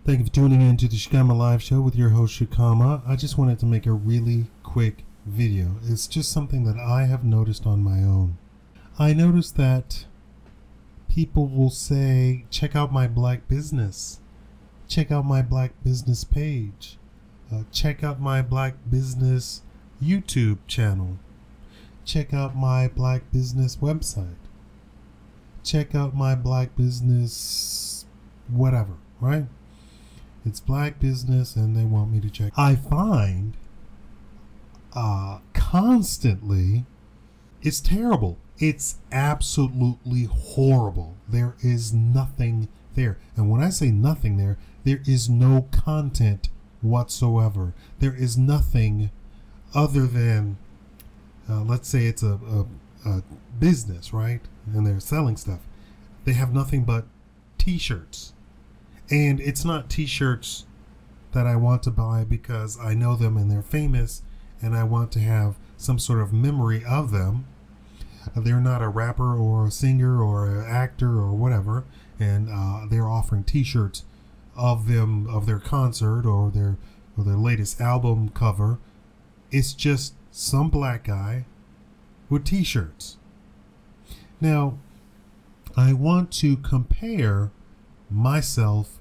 Thank you for tuning in to the Shikama Live Show with your host Shikama. I just wanted to make a really quick video. It's just something that I have noticed on my own. I noticed that people will say, check out my black business. Check out my black business page. Check out my black business YouTube channel. Check out my black business website. Check out my black business whatever, right? It's black business and they want me to check. I find constantly it's terrible. It's absolutely horrible. There is nothing there. And when I say nothing there, there is no content whatsoever. There is nothing other than, let's say it's a business, right? And they're selling stuff. They have nothing but t-shirts. And it's not t-shirts that I want to buy because I know them and they're famous and I want to have some sort of memory of them. They're not a rapper or a singer or an actor or whatever, and they're offering t-shirts of them, of their concert or their latest album cover. It's just some black guy with t-shirts. Now, I want to compare myself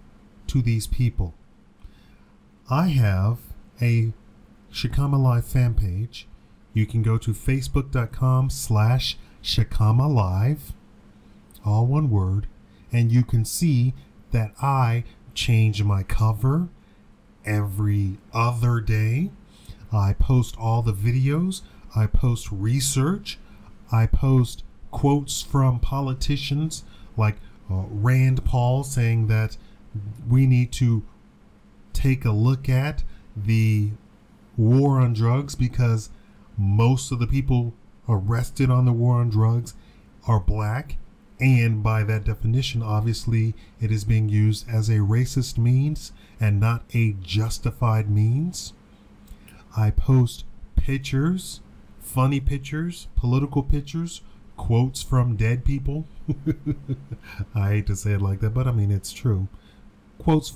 to these people. I have a Shikama Live fan page. You can go to facebook.com/Shikama Live, all one word, and you can see that I change my cover every other day. I post all the videos. I post research. I post quotes from politicians like Rand Paul saying that we need to take a look at the war on drugs because most of the people arrested on the war on drugs are black, and by that definition obviously it is being used as a racist means and not a justified means. I post pictures, funny pictures, political pictures, quotes from dead people. I hate to say it like that, but I mean it's true. Quotes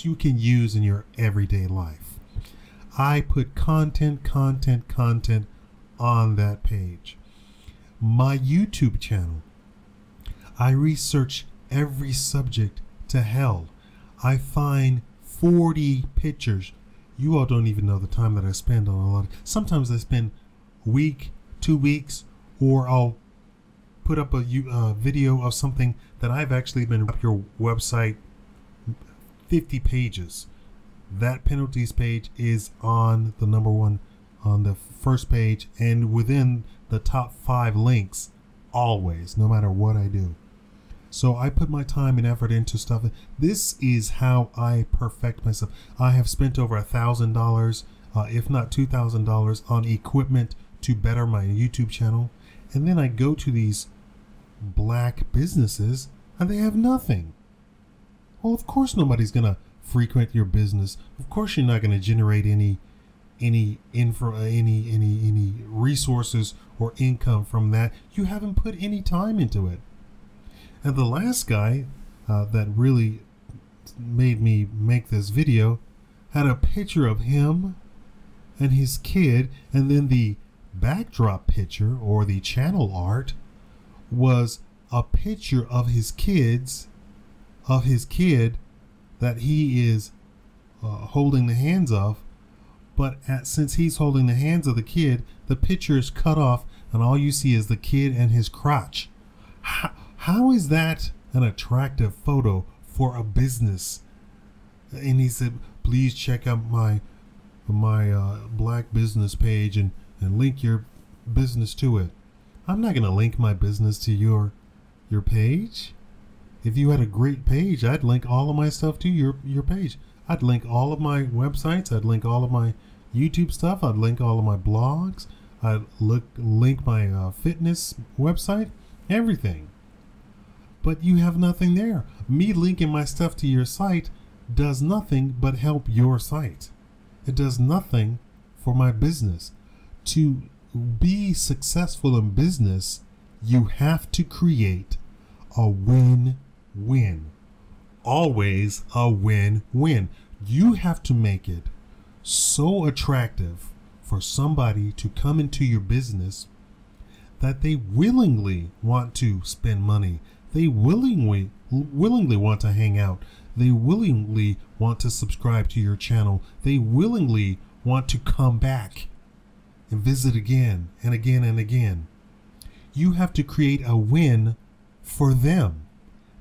you can use in your everyday life. I put content on that page. My YouTube channel, I research every subject to hell. I find 40 pictures. You all don't even know the time that I spend on a lot. Sometimes I spend a week, 2 weeks, or I'll put up a video of something that I've actually been up your website 50 pages. That penalties page is on the number one, on the first page, and within the top 5 links always, no matter what I do. So I put my time and effort into stuff. This is how I perfect myself. I have spent over $1,000, if not $2,000 on equipment to better my YouTube channel. And then I go to these black businesses and they have nothing. Well, of course nobody's gonna frequent your business. Of course you're not gonna generate any resources or income from that. You haven't put any time into it. And the last guy that really made me make this video had a picture of him and his kid, and then the backdrop picture or the channel art was a picture of his kid that he is holding the hands of, but since he's holding the hands of the kid, the picture is cut off and all you see is the kid and his crotch. How is that an attractive photo for a business? And he said, please check out my black business page and link your business to it. I'm not gonna link my business to your page. If you had a great page, I'd link all of my stuff to your page. I'd link all of my websites. I'd link all of my YouTube stuff. I'd link all of my blogs. I'd link my fitness website, everything. But you have nothing there. Me linking my stuff to your site does nothing but help your site. It does nothing for my business. To be successful in business, you have to create a win-win. always a win-win. You have to make it so attractive for somebody to come into your business that they willingly want to spend money. They willingly want to hang out. They willingly want to subscribe to your channel. They willingly want to come back and visit again and again and again. You have to create a win for them,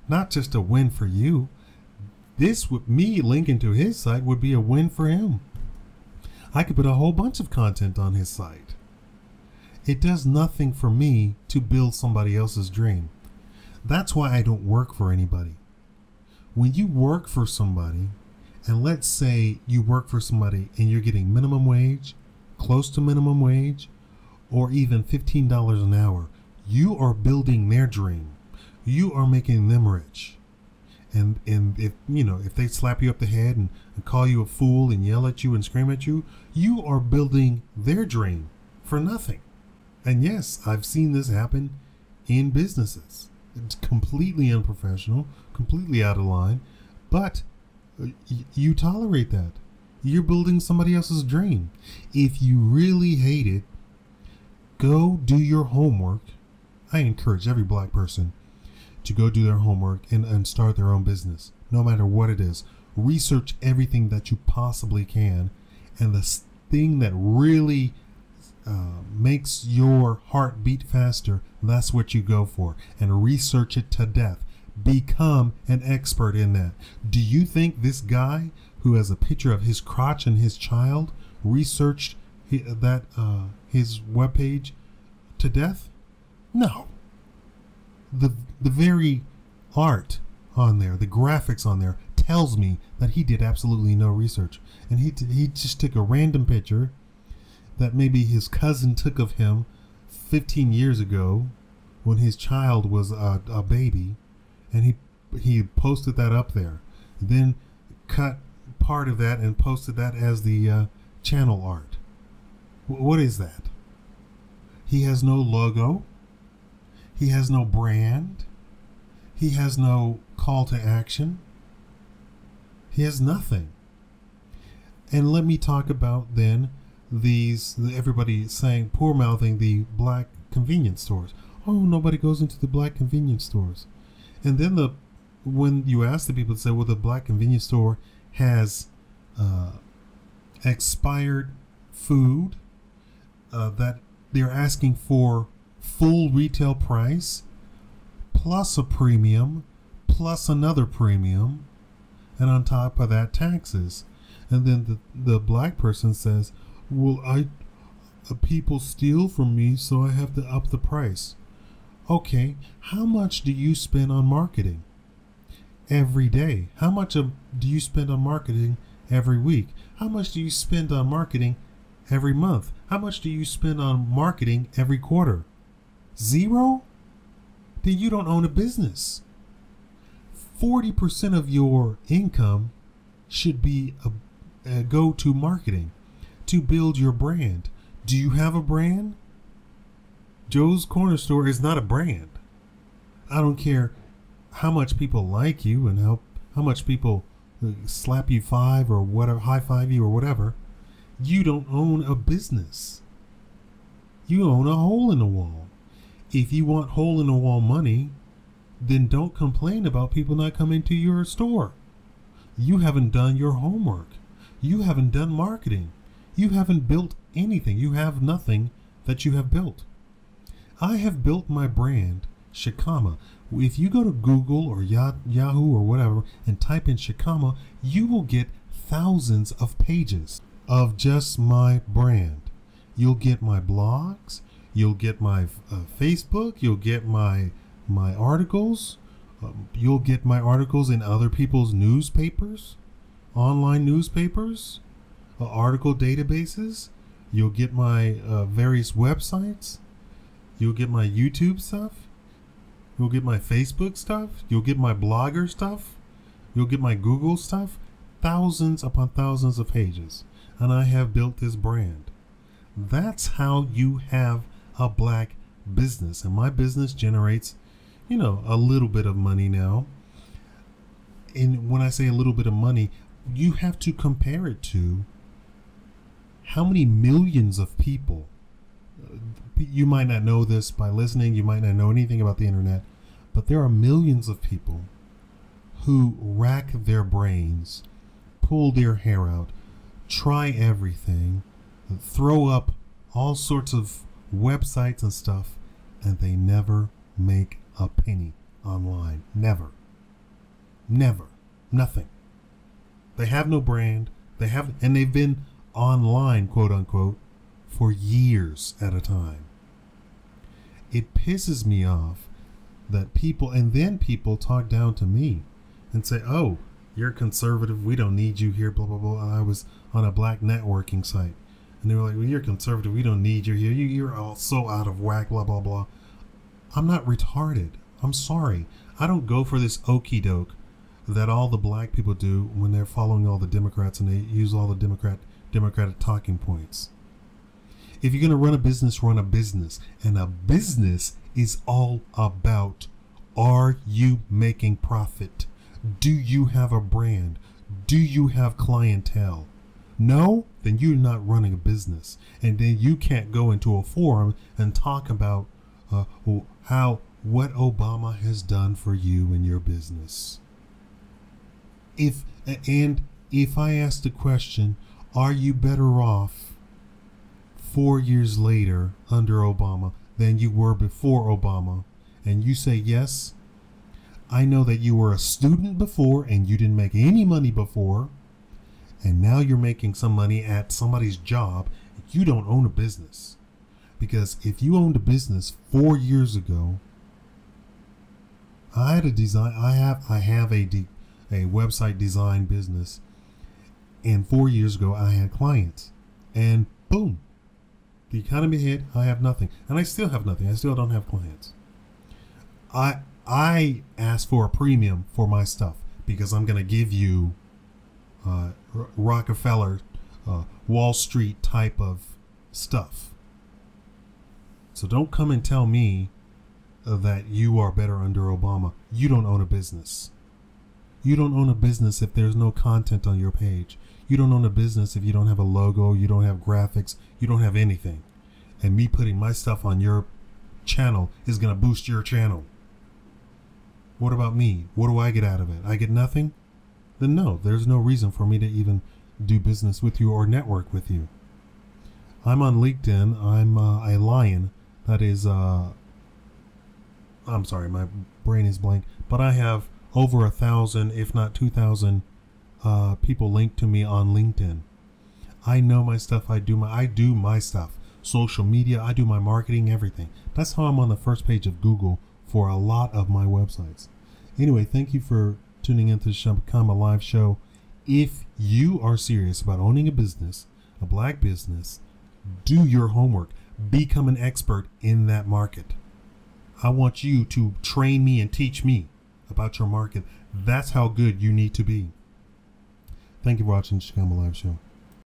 not just a win for you. This, with me linking to his site, would be a win for him. I could put a whole bunch of content on his site. It does nothing for me to build somebody else's dream. That's why I don't work for anybody. When you work for somebody, and let's say you work for somebody and you're getting minimum wage, close to minimum wage, or even $15 an hour, you are building their dream. You are making them rich. And if they slap you up the head and call you a fool and yell at you and scream at you, you are building their dream for nothing. And yes, I've seen this happen in businesses. It's completely unprofessional, completely out of line, but you tolerate that. You're building somebody else's dream. If you really hate it, go do your homework. I encourage every black person to go do their homework and start their own business, no matter what it is. Research everything that you possibly can, and the thing that really makes your heart beat faster, that's what you go for, and research it to death. Become an expert in that. Do you think this guy who has a picture of his crotch and his child researched his webpage to death? No. The very art on there, the graphics on there, tells me that he did absolutely no research, and he just took a random picture that maybe his cousin took of him 15 years ago when his child was a baby, and he posted that up there, then cut part of that and posted that as the channel art. What is that? He has no logo. He has no brand. He has no call to action. He has nothing. And let me talk about then everybody saying, poor mouthing the black convenience stores. Oh, nobody goes into the black convenience stores. And then when you ask the people, to say, well, the black convenience store has expired food that they're asking for full retail price plus a premium plus another premium, and on top of that taxes. And then the black person says, well, people steal from me, so I have to up the price. Okay, how much do you spend on marketing every day? How much do you spend on marketing every week? How much do you spend on marketing every month? How much do you spend on marketing every quarter? Zero? Then you don't own a business. 40% of your income should be go to marketing to build your brand. Do you have a brand? Joe's Corner Store is not a brand. I don't care how much people like you and how much people slap you five or whatever, high five you or whatever. You don't own a business. You own a hole in the wall. If you want hole in the wall money, then don't complain about people not coming to your store. You haven't done your homework. You haven't done marketing. You haven't built anything. You have nothing that you have built. I have built my brand, Shikama. If you go to Google or Yahoo or whatever and type in Shikama, you will get thousands of pages of just my brand. You'll get my blogs. You'll get my Facebook. You'll get my articles. You'll get my articles in other people's newspapers, online newspapers, article databases. You'll get my various websites. You'll get my YouTube stuff. You'll get my Facebook stuff. You'll get my Blogger stuff. You'll get my Google stuff. Thousands upon thousands of pages. And I have built this brand. That's how you have a black business. And my business generates, a little bit of money now. And when I say a little bit of money, you have to compare it to how many millions of people. You might not know this by listening, you might not know anything about the internet, but there are millions of people who rack their brains, pull their hair out, try everything, throw up all sorts of websites and stuff, and they never make a penny online. Never. Nothing. They have no brand. And they've been online, quote unquote, for years at a time. It pisses me off that people talk down to me and say, oh, you're conservative, we don't need you here, blah, blah, blah. I was on a black networking site, and they were like, well, you're conservative, we don't need you here, you're all so out of whack, blah, blah, blah. I'm not retarded. I'm sorry. I don't go for this okey doke that all the black people do when they're following all the Democrats and they use all the Democratic talking points. If you're going to run a business, run a business. And a business is all about, are you making profit? Do you have a brand? Do you have clientele? No? Then you're not running a business. And then you can't go into a forum and talk about what Obama has done for you and your business. If I ask the question, are you better off 4 years later under Obama than you were before Obama, and you say yes, I know that you were a student before and you didn't make any money before, and now you're making some money at somebody's job. You don't own a business. Because if you owned a business 4 years ago, I have a website design business, and 4 years ago I had clients, and boom, the economy hit. I have nothing, and I still have nothing. I still don't have clients. I ask for a premium for my stuff because I'm going to give you Rockefeller, Wall Street type of stuff. So don't come and tell me that you are better under Obama. You don't own a business. You don't own a business if there's no content on your page. You don't own a business if you don't have a logo, you don't have graphics, you don't have anything. And me putting my stuff on your channel is going to boost your channel. What about me? What do I get out of it? I get nothing? Then no, there's no reason for me to even do business with you or network with you. I'm on LinkedIn. I'm a lion. That is, I'm sorry, my brain is blank. But I have over 1,000, if not 2,000 people linked to me on LinkedIn. I know my stuff. I do my stuff. Social media, I do my marketing, everything. That's how I'm on the first page of Google for a lot of my websites. Anyway, thank you for tuning into the Become a Live show. If you are serious about owning a business, a black business, do your homework. Become an expert in that market. I want you to train me and teach me about your market. That's how good you need to be. Thank you for watching the Become a Live show.